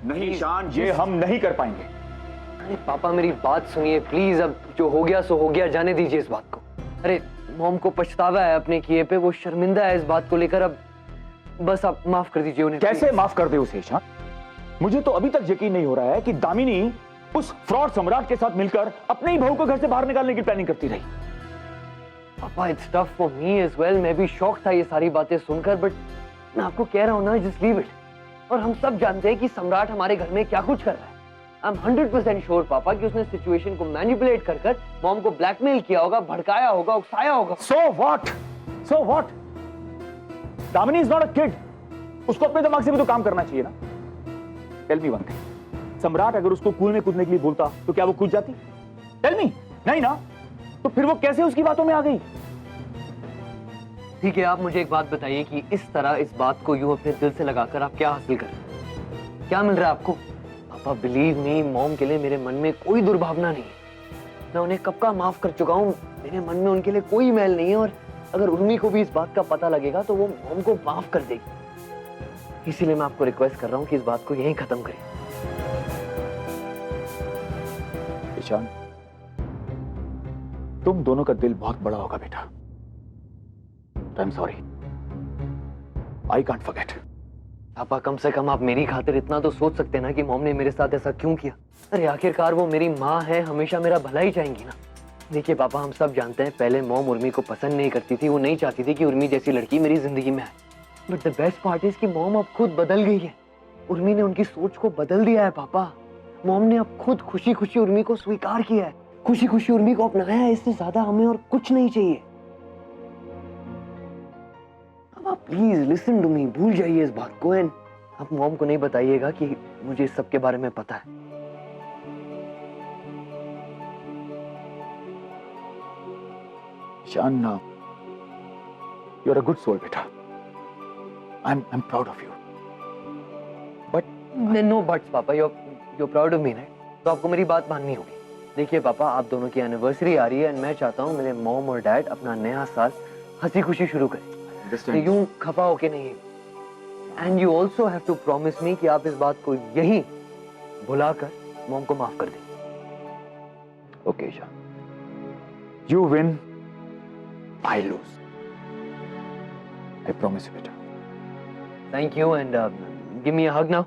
नहीं ईशान, ये हम नहीं कर पाएंगे। अरे पापा मेरी बात सुनिए प्लीज, अब जो हो गया सो हो गया, जाने दीजिए इस बात को। अरे मॉम को पछतावा है अपने किए पे, वो शर्मिंदा है इस बात को लेकर। अब बस आप माफ कर दीजिए उन्हें। कैसे माफ कर दे उसे ईशान? मुझे तो अभी तक यकीन नहीं हो रहा है कि दामिनी उस फ्रॉड सम्राट के साथ मिलकर अपने ही बहू को घर से बाहर निकालने की प्लानिंग करती रही। पापा it's tough for me as well, मैं भी शॉक था ये सारी बातें सुनकर, बट मैं आपको कह रहा हूं ना, जस्ट लीव इट। और हम सब जानते हैं कि सम्राट हमारे घर में क्या कुछ कर रहा है। आई एम 100% श्योर पापा कि उसने सिचुएशन को मैनिपुलेट कर मॉम को ब्लैकमेल किया होगा, भड़काया होगा, उकसाया होगा। So what? So what? Damini is not a kid. उसको अपने दिमाग से भी तो काम करना चाहिए ना। टेल मी वन थिंग, सम्राट अगर उसको कूल में कूदने के लिए बोलता तो क्या वो कूद जाती? Tell me. नहीं ना, तो फिर वो कैसे उसकी बातों में आ गई? ठीक है, आप मुझे एक बात बताइए कि इस तरह इस बात को यूं अपने दिल से लगाकर आप क्या हासिल कर रहे हैं? क्या मिल रहा है आपको? पापा बिलीव मी, मॉम के लिए मेरे मन में कोई दुर्भावना नहीं है। मैं उन्हें कब का माफ कर चुका हूं, मेरे मन में उनके लिए कोई मैल नहीं है। और अगर उर्मी को भी इस बात का पता लगेगा तो वो मॉम को माफ कर देगी। इसीलिए मैं आपको रिक्वेस्ट कर रहा हूं कि इस बात को यहीं खत्म करें। ईशान, तुम दोनों का दिल बहुत बड़ा होगा बेटा। I am sorry, I can't forget. पापा कम से कम आप मेरी खातिर इतना तो सोच सकते हैं ना कि मॉम ने मेरे साथ ऐसा क्यों किया। अरे आखिरकार वो मेरी माँ है, हमेशा मेरा भला ही चाहेंगी ना। देखिए पापा, हम सब जानते हैं पहले मॉम उर्मी को पसंद नहीं करती थी, वो नहीं चाहती थी कि उर्मी जैसी लड़की मेरी जिंदगी में आए। But the best part is कि मॉम अब खुद बदल गई है। उर्मी ने उनकी सोच को बदल दिया है पापा। मॉम ने अब खुद खुशी खुशी उर्मी को स्वीकार किया है, खुशी खुशी उर्मी को अपनाया है। इससे ज्यादा हमें और कुछ नहीं चाहिए। अब आप प्लीज लिसन टू मी, भूल जाइए इस बात को। एंड आप मॉम को नहीं बताइएगा कि मुझे इस सब के बारे में पता है। Ishaan, you are a good soul बेटा। I am proud of you. But no buts पापा, you're proud of me, right? तो आपको मेरी बात माननी होगी। देखिए पापा, आप दोनों की एनिवर्सरी आ रही है एंड मैं चाहता हूँ मेरे मॉम और डैड अपना नया साल हंसी खुशी शुरू करें। तो यूं खफा होके नहीं। And you also have to promise me कि आप इस बात को यहीं भुलाकर मॉम को माफ कर दें। Okay Ishaan, you win, I lose. I promise you बेटा। Thank you and give me a hug now.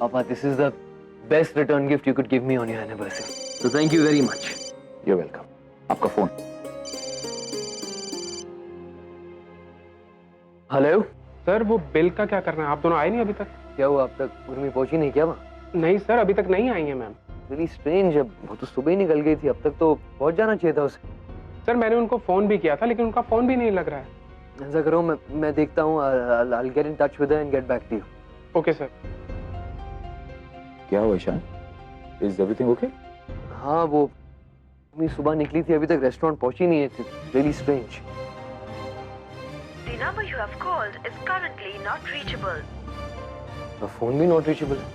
Papa, this is the best return gift you could give me on your anniversary. So thank you very much. You're welcome. आपका phone. Hello sir, वो bill का क्या करना है? आप दोनों आए नहीं अभी तक? क्या हुआ, अब तक उर्मी पहुंची नहीं क्या वहाँ? नहीं सर, अभी तक नहीं आई है मैम। Really strange, अब वो तो सुबह ही निकल गई थी, अब तक तो पहुंच जाना चाहिए था उसे। सर मैंने उनको फोन भी किया था लेकिन उनका फोन भी नहीं लग रहा है। ऐसा करो, मैं देखता हूँ। I'll get in touch with her and get back to you. Okay sir. क्या हुआ ईशान? Is everything okay? हाँ, वो उर्मी सुबह निकली थी, अभी तक रेस्टोरेंट पहुंची नहीं है। It's really strange. The number you have called is currently not reachable. Phone भी नॉट रीचेबल है।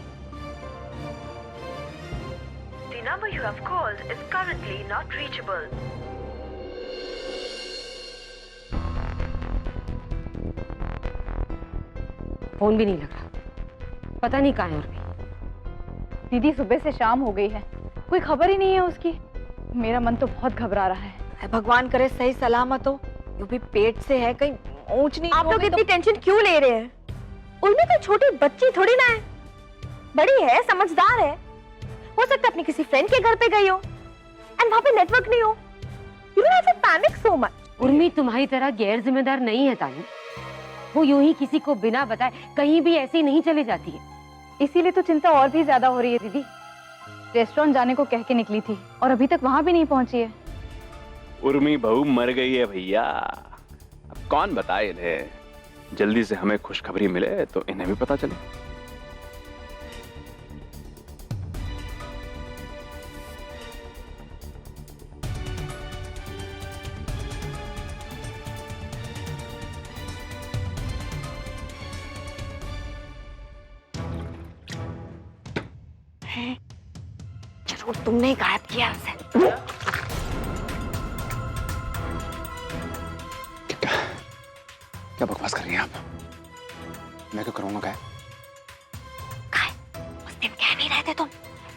The number you have called is currently not reachable. Phone भी नहीं लग रहा, पता नहीं कहाँ है उर्मी। दीदी सुबह से शाम हो गई है, कोई खबर ही नहीं है उसकी। मेरा मन तो बहुत घबरा रहा है। भगवान करे सही सलामत हो। यूं भी पेट से है, कहीं ऊंच नीच आप लोग इतनी टेंशन क्यों ले रहे हैं? उर्मी कोई छोटी बच्ची थोड़ी ना है, बड़ी है, समझदार है। हो सकता है अपनी किसी फ्रेंड के घर पे गई हो एंड वहां पे नेटवर्क नहीं हो। You don't have to panic so much. Urmi तुम्हारी तरह गैर जिम्मेदार नहीं है तानी। वो यूं ही किसी को बिना बताए कहीं भी ऐसे ही नहीं चले जाती है। इसीलिए तो चिंता और भी ज्यादा हो रही है दीदी। रेस्टोरेंट जाने को कह के निकली थी और अभी तक वहां भी नहीं पहुंची है। उर्मी बहू मर गई है भैया। अब कौन बताए इन्हें? जल्दी से हमें खुशखबरी मिले तो इन्हें भी पता चले। जरूर तुमने ही गायब किया उसे। क्या क्या बकवास कर रही हैं आप? मैं क्यों करूंगा? क्या उस दिन कह नहीं रहे थे तुम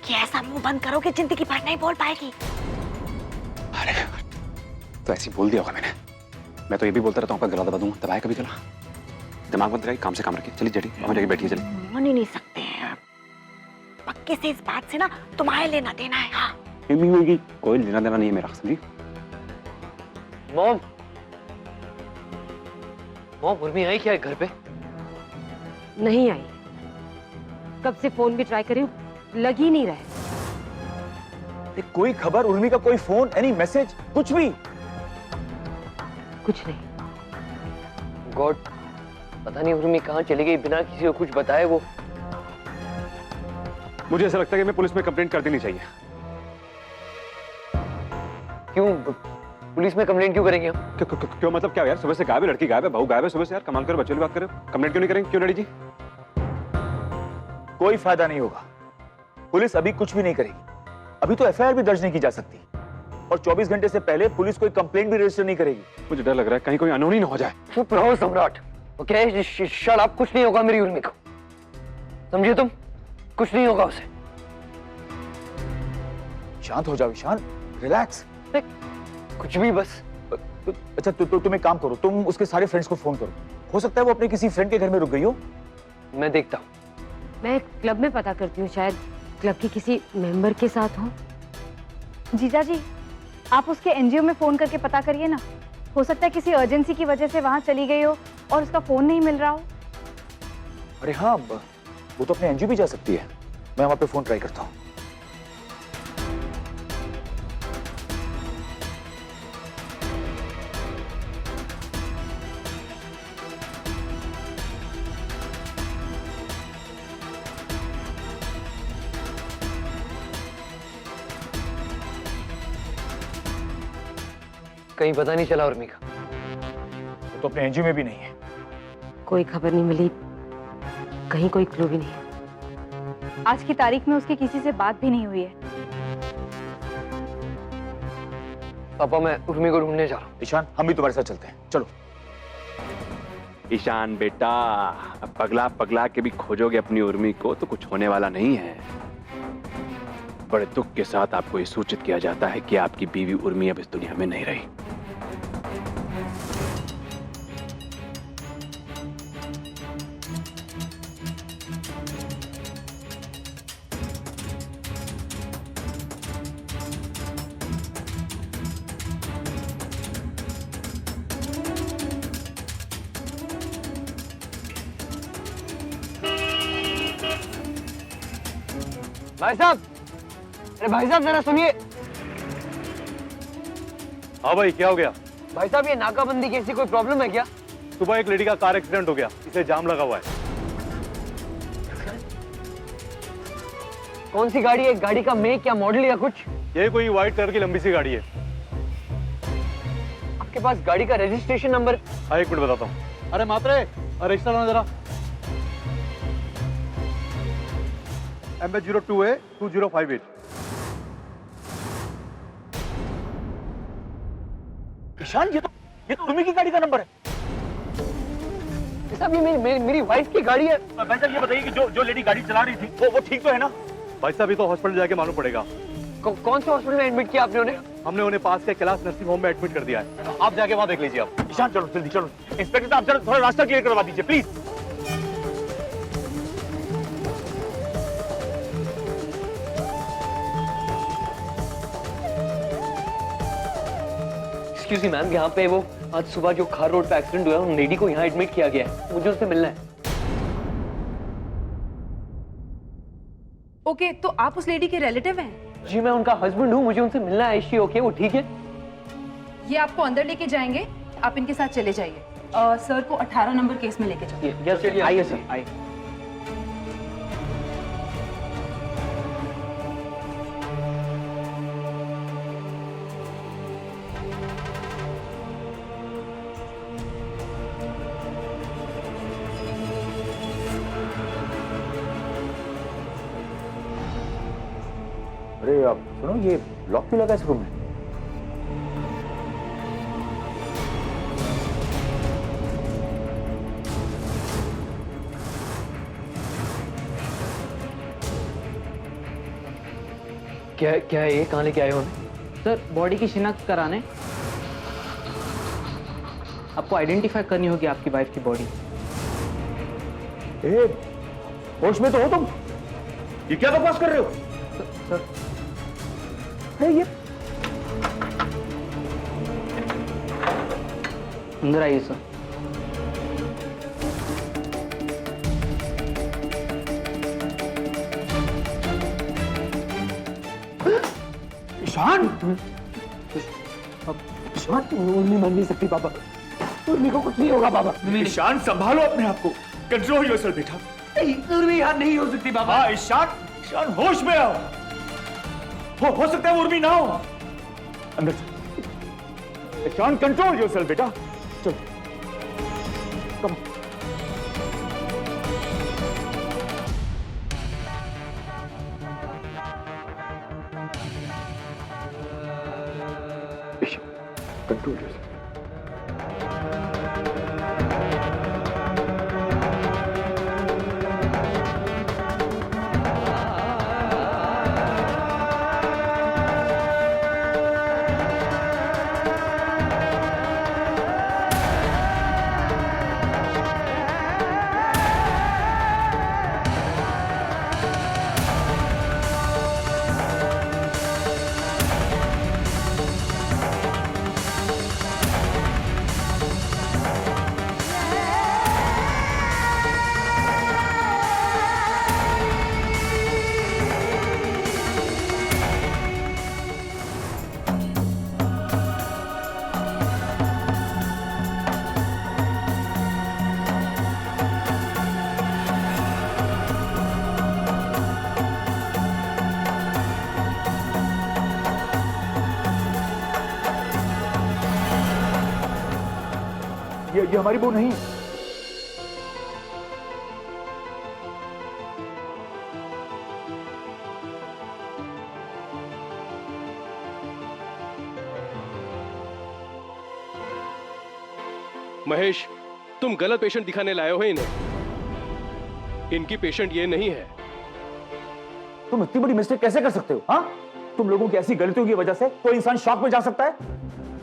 कि ऐसा मुंह बंद करोगे जिंदगी भर नहीं बोल पाएगी? अरे तो ऐसे ही बोल दिया होगा मैंने। मैं तो ये भी बोलता रहता हूँ आपका गला दबा दूंगा। दबाया कभी गला? दिमाग बंद रखिए, काम से काम रखिए। चलिए जड़ी हम जगह बैठिए। चलिए मान ही नहीं सकते हैं पक्के से, इस बात से ना तुम्हारे लेना देना है। हाँ कोई लेना देना नहीं है मेरा, समझी? मॉम, मॉम उर्मी आई क्या है घर पे? नहीं आई, कब से फोन भी ट्राई करी हूँ, लग ही नहीं रहा है। कोई खबर, उर्मी का कोई फोन, एनी मैसेज, कुछ भी? कुछ नहीं। गॉड, पता नहीं उर्मी कहाँ चली गई बिना किसी को कुछ बताए। वो मुझे ऐसा लगता है कि मैं पुलिस में कंप्लेंट कर देनी चाहिए। क्यों पुलिस में कंप्लेंट क्यों करेंगे हम? क्यों मतलब क्या यार? सुबह से गायब है, लड़की गायब है, बहू गायब है सुबह से। यार कमाल करो, बच्चों की बात करो। कंप्लेंट क्यों नहीं करेंगे? क्यों लड़ी जी? कोई फायदा नहीं होगा, पुलिस अभी कुछ भी नहीं करेगी। अभी तो एफआईआर भी दर्ज नहीं की जा सकती, और 24 घंटे से पहले पुलिस कोई कंप्लेंट भी रजिस्टर नहीं करेगी। मुझे डर लग रहा है कहीं कोई अनहोनी ना हो जाए। चुप रहो सम्राट, ओके? Shut up. कुछ नहीं होगा मेरी उर्मी को, समझे तुम? कुछ नहीं होगा उसे। शांत हो जाओ ईशान, रिलैक्स। कुछ भी बस। अच्छा तुम एक काम करो, तुम उसके सारे फ्रेंड्स को फोन करो। हो सकता है वो अपने किसी फ्रेंड के घर में रुक गई हो। मैं देखता हूँ। मैं क्लब में पता करती हूँ, शायद क्लब के किसी मेंबर के साथ हो। जीजा जी, आप उसके एनजीओ में फोन करके पता करिए ना, हो सकता है किसी अर्जेंसी की वजह से वहां चली गई हो और उसका फोन नहीं मिल रहा हो। अरे हाँ, वो तो अपने एनजीओ भी जा सकती है। मैं वहां पे फोन ट्राई करता हूँ। कहीं पता नहीं चला उर्मी का। वो तो अपने एनजीओ में भी नहीं है। कोई खबर नहीं मिली, कहीं कोई क्लू भी नहीं। आज की तारीख में उसकी किसी से बात भी नहीं हुई है। पापा मैं उर्मी को ढूंढने जा रहा हूँ। ईशान, हम भी तुम्हारे साथ चलते हैं, चलो। ईशान बेटा, अब पगला पगला के भी खोजोगे अपनी उर्मी को तो कुछ होने वाला नहीं है। बड़े दुख के साथ आपको ये सूचित किया जाता है कि आपकी बीवी उर्मी अब इस दुनिया में नहीं रही। भाई साहब, अरे भाई साहब जरा सुनिए। हाँ भाई, क्या हो गया? भाई साहब ये नाकाबंदी की ऐसी कोई प्रॉब्लम है क्या? सुबह एक लेडी का कार एक्सीडेंट हो गया, इसे जाम लगा हुआ है। कौन सी गाड़ी है? गाड़ी का मेक या मॉडल या कुछ? ये कोई व्हाइट कलर की लंबी सी गाड़ी है। आपके पास गाड़ी का रजिस्ट्रेशन नंबर? हाँ, एक मिनट बताता हूँ। अरे मात्रे, रजिस्टर लाना जरा। MH02A2058। ईशान, ये तो उर्मी की गाड़ी का नंबर है। साहब ये मेरी वाइफ की गाड़ी है। भाई साहब ये बताइए कि जो लेडी गाड़ी चला रही थी वो ठीक तो है ना? भाई साहब ये तो हॉस्पिटल जाके मालूम पड़ेगा। कौन से हॉस्पिटल में एडमिट किया आपने उन्हें? हमने उन्हें पास के कैलाश नर्सिंग होम में एडमिट कर दिया है। आप जाके वहां देख लीजिए। आप ईशान चलो जल्दी चलो। इंस्पेक्टर साहब जरा थोड़ा रास्ता क्लियर करवा दीजिए प्लीज। एक्सक्यूज मी मैम, यहाँ पे वो आज सुबह जो खार रोड पे एक्सीडेंट हुआ है उन लेडी को यहाँ एडमिट किया गया है, मुझे उससे मिलना है। ओके, तो आप उस लेडी के रिलेटिव हैं? जी मैं उनका हस्बैंड हूँ, मुझे उनसे मिलना है। इशी ओके, वो ठीक है? ये आपको अंदर लेके जाएंगे, आप इनके साथ चले जाइए। सर को 18 नंबर केस में लेके जाओ। यस आइए सर, आइए। अरे आप सुनो, ये लॉक क्यों लगा इस रूम में? क्या है ये? कहाँ लेके आए हो हमें? सर बॉडी की शिनाख्त कराने आपको आइडेंटिफाई करनी होगी आपकी वाइफ की बॉडी। ए, होश में तो हो तुम? ये क्या बकवास कर रहे हो? सर है ये अंदर आइए सर। ईशान, ईशान उर्मी मर नहीं सकती बाबा, उर्मी को कुछ नहीं होगा बाबा। ईशान संभालो अपने आप को, कंट्रोल योरसेल्फ बेटा। उर्मी यहाँ नहीं हो सकती बाबा। हाँ ईशान, ईशान होश में आओ। हो सकता है वो उर्मी ना हो। अंदर चल। ईशान कंट्रोल योरसेल्फ बेटा, चल कम। Control yourself. ये हमारी बहू नहीं है। महेश, तुम गलत पेशेंट दिखाने लाए हो इन्हें। इनकी पेशेंट ये नहीं है। तुम इतनी बड़ी मिस्टेक कैसे कर सकते हो? हाँ, तुम लोगों की ऐसी गलतियों की वजह से कोई इंसान शॉक में जा सकता है,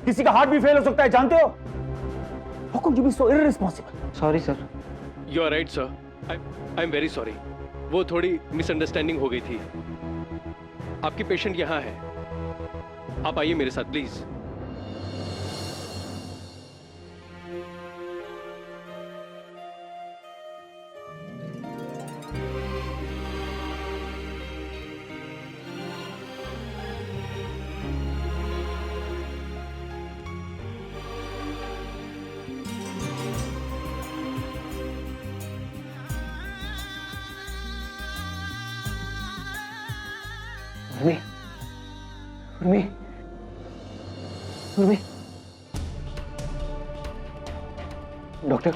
किसी का हार्ट भी फेल हो सकता है, जानते हो? How could you be so irresponsible? Sorry sir. You are right sir, I am very sorry. वो थोड़ी मिसअंडरस्टैंडिंग हो गई थी। आपकी पेशेंट यहाँ है, आप आइए मेरे साथ प्लीज। उर्मी, उर्मी, उर्मी। डॉक्टर,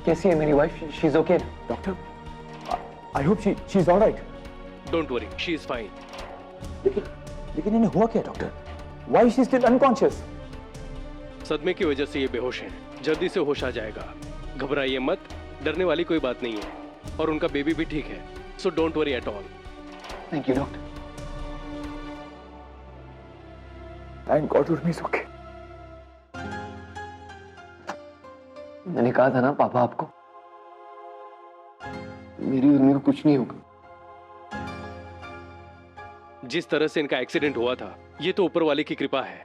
कैसी है मेरी wife? She is okay? Doctor, I hope she is alright. Don't worry, she is fine. लेकिन इन्हें हुआ क्या doctor? Why she still unconscious? सदमे की वजह से ये बेहोश है, जल्दी से होश आ जाएगा। घबराइए मत, डरने वाली कोई बात नहीं है, और उनका बेबी भी ठीक है, so don't worry at all. Thank you doctor. Thank God Urmi is okay. मैंने कहा था ना पापा आपको, मेरी उर्मी को कुछ नहीं होगा। जिस तरह से इनका एक्सीडेंट हुआ था, ये तो ऊपर वाले की कृपा है,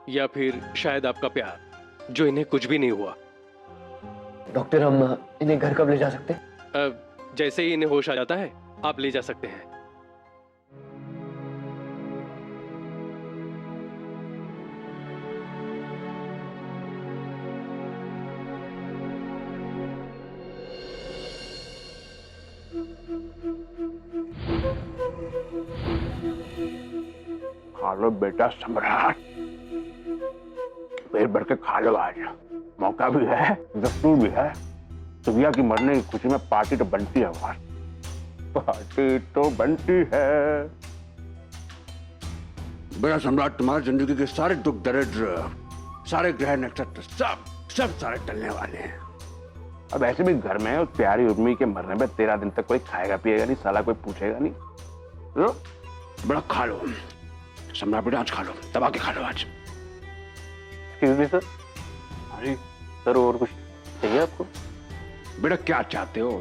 या फिर शायद आपका प्यार, जो इन्हें कुछ भी नहीं हुआ। डॉक्टर, हम इन्हें घर कब ले जा सकते हैं? जैसे ही इन्हें होश आ जाता है, आप ले जा सकते हैं। खा लो बेटा सम्राट, पेट भर के खा लो। आज मौका भी है, दस्तूर भी है। सुबिया की मरने की खुशी में पार्टी तो बनती है यार, पार्टी तो बनती है। बेटा सम्राट, तुम्हारी जिंदगी के सारे दुख दरिद्र, सारे ग्रह नक्षत्र सब सारे टलने वाले हैं। अब ऐसे भी घर में उस प्यारी उर्मी के मरने पे 13 दिन तक कोई खाएगा पिएगा नहीं, साला कोई पूछेगा नहीं। बड़ा खा लो सम्राट बेटा, आज खा लो, दबा के खा लो आज। Excuse me sir. अरे सर और कुछ चाहिए आपको? बेटा क्या चाहते हो?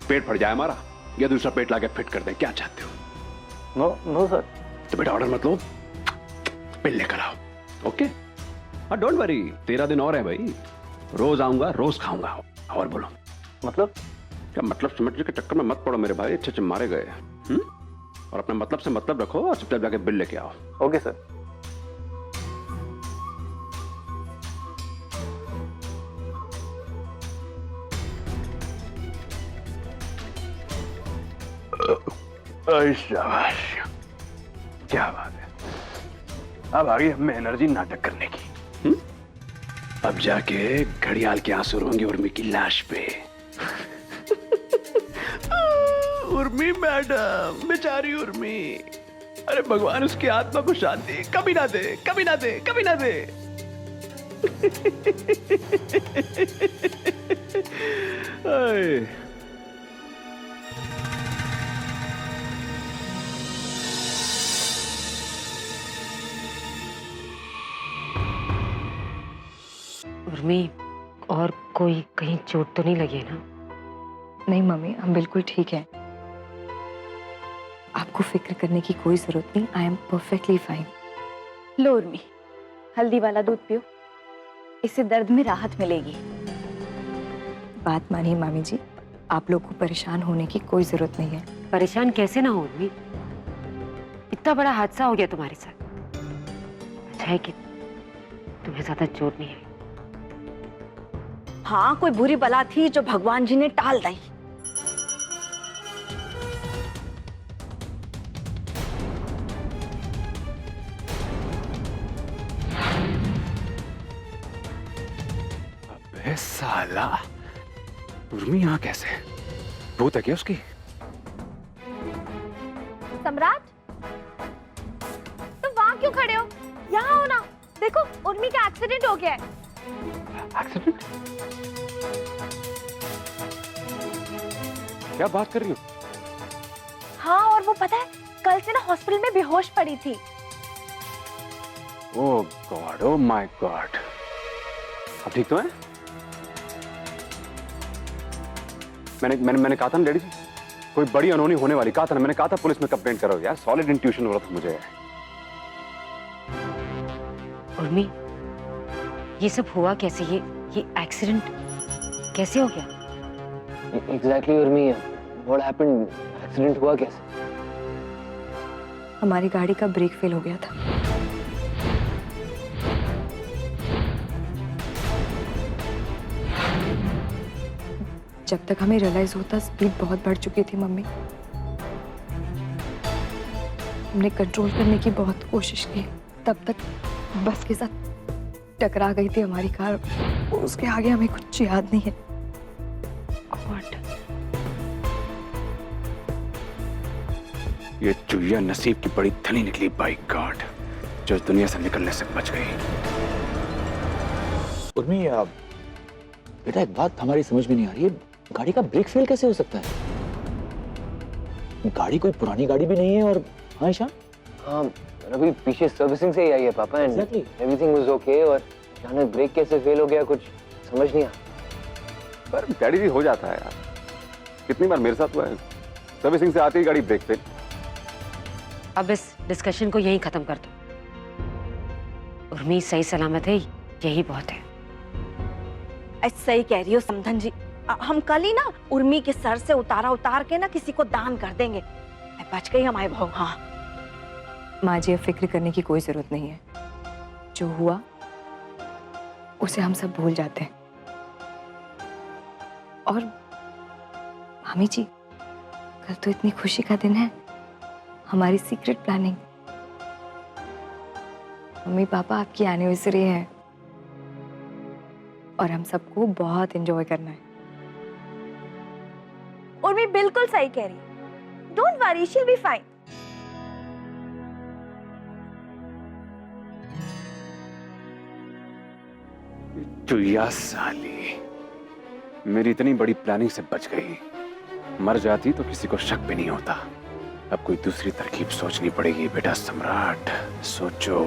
पेट फट जाए हमारा या दूसरा पेट लाके फिट कर दे, क्या चाहते हो? No no sir. तो बेटा ऑर्डर मत लो, बिल लेकर आओ। ओके हाँ डोंट वरी, 13 दिन और है भाई, रोज आऊंगा रोज खाऊंगा। और बोलो मतलब? क्या मतलब समझने के चक्कर में मत पड़ो मेरे भाई, अच्छे अच्छे मारे गए। और अपने मतलब से मतलब रखो और चुपचाप जाके बिल लेके आओ। Okay sir. शाबाश, क्या बात है, अब आ गई हमें एनर्जी नाटक करने की। अब जाके घड़ियाल के आंसू रोंगे उर्मी की लाश पे। उर्मी मैडम, बेचारी उर्मी, अरे भगवान उसकी आत्मा को शांति कभी ना दे, कभी ना दे, कभी ना दे। उर्मी, और कोई कहीं चोट तो नहीं लगी है ना? नहीं मम्मी, हम बिल्कुल ठीक हैं। आपको फिक्र करने की कोई जरूरत नहीं। I am perfectly fine. लो उर्मी, हल्दी वाला दूध पियो, इससे दर्द में राहत मिलेगी। बात मानिए मामी जी, आप लोग को परेशान होने की कोई जरूरत नहीं है। परेशान कैसे ना हो उर्मी, इतना बड़ा हादसा हो गया तुम्हारे साथ। अच्छा है कि तुम्हें ज्यादा चोट नहीं है। हाँ, कोई बुरी बला थी जो भगवान जी ने टाल दी। अबे साला, उर्मी यहाँ कैसे? भूत है क्या उसकी? सम्राट, तुम वहां क्यों खड़े हो? यहाँ हो ना, देखो उर्मी का एक्सीडेंट हो गया है। एक्सीडेंट? क्या बात कर रही हो? हाँ, और वो पता है, कल से ना हॉस्पिटल में बेहोश पड़ी थी। ओह गॉड, ओह माय गॉड। अब ठीक तो है? मैंने कहा था ना डैडी जी, कोई बड़ी अनहोनी होने वाली, कहा था ना, मैंने कहा था पुलिस में कंप्लेंट करो यार, सॉलिड इंट्यूशन हो रहा था मुझे। उर्मी, ये सब हुआ कैसे? ये एक्सीडेंट कैसे हो गया? Exactly Urmi, what happened? Accident हुआ कैसे? हमारी गाड़ी का ब्रेक फेल हो गया था। जब तक हमें रियलाइज होता, स्पीड बहुत बढ़ चुकी थी मम्मी। हमने कंट्रोल करने की बहुत कोशिश की, तब तक बस के साथ टकरा गई थी हमारी कार। उसके आगे हमें कुछ याद नहीं है। गॉड, ये चुहिया नसीब की बड़ी धनी निकली, बाय गॉड, जो इस दुनिया से निकलने से बच गई। उर्मी, बेटा एक बात हमारी समझ में नहीं आ रही है, गाड़ी का ब्रेक फेल कैसे हो सकता है? गाड़ी कोई पुरानी गाड़ी भी नहीं है। और हाँ ईशान? हाँ, अभी पीछे सर्विसिंग से ही आई है पापा, एंड एवरीथिंग वाज ओके, और अचानक ब्रेक कैसे फेल हो गया कुछ समझ नहीं आया। पर डैडी जी हो जाता है यार, कितनी बार मेरे साथ हुआ है, सर्विसिंग से आती ही गाड़ी ब्रेक फेल। अब इस डिस्कशन को यहीं खत्म कर दो। उर्मी सही सलामत है, यही बहुत है। ऐसा ही कह रही हो समधन जी। हम कल ही ना उर्मी के सर से उतार के ना किसी को दान कर देंगे। बच गई हमारी बहू। हाँ माँ जी, अब फिक्र करने की कोई जरूरत नहीं है। जो हुआ उसे हम सब भूल जाते हैं। और मामी जी, कल तो इतनी खुशी का दिन है, हमारी सीक्रेट प्लानिंग। मम्मी पापा, आपकी एनिवर्सरी है और हम सबको बहुत एंजॉय करना है। उर्मी बिल्कुल सही कह रही है। Don't worry, she will be fine. चुहिया साली, मेरी इतनी बड़ी प्लानिंग से बच गई। मर जाती तो किसी को शक भी नहीं होता। अब कोई दूसरी तरकीब सोचनी पड़ेगी बेटा सम्राट, सोचो।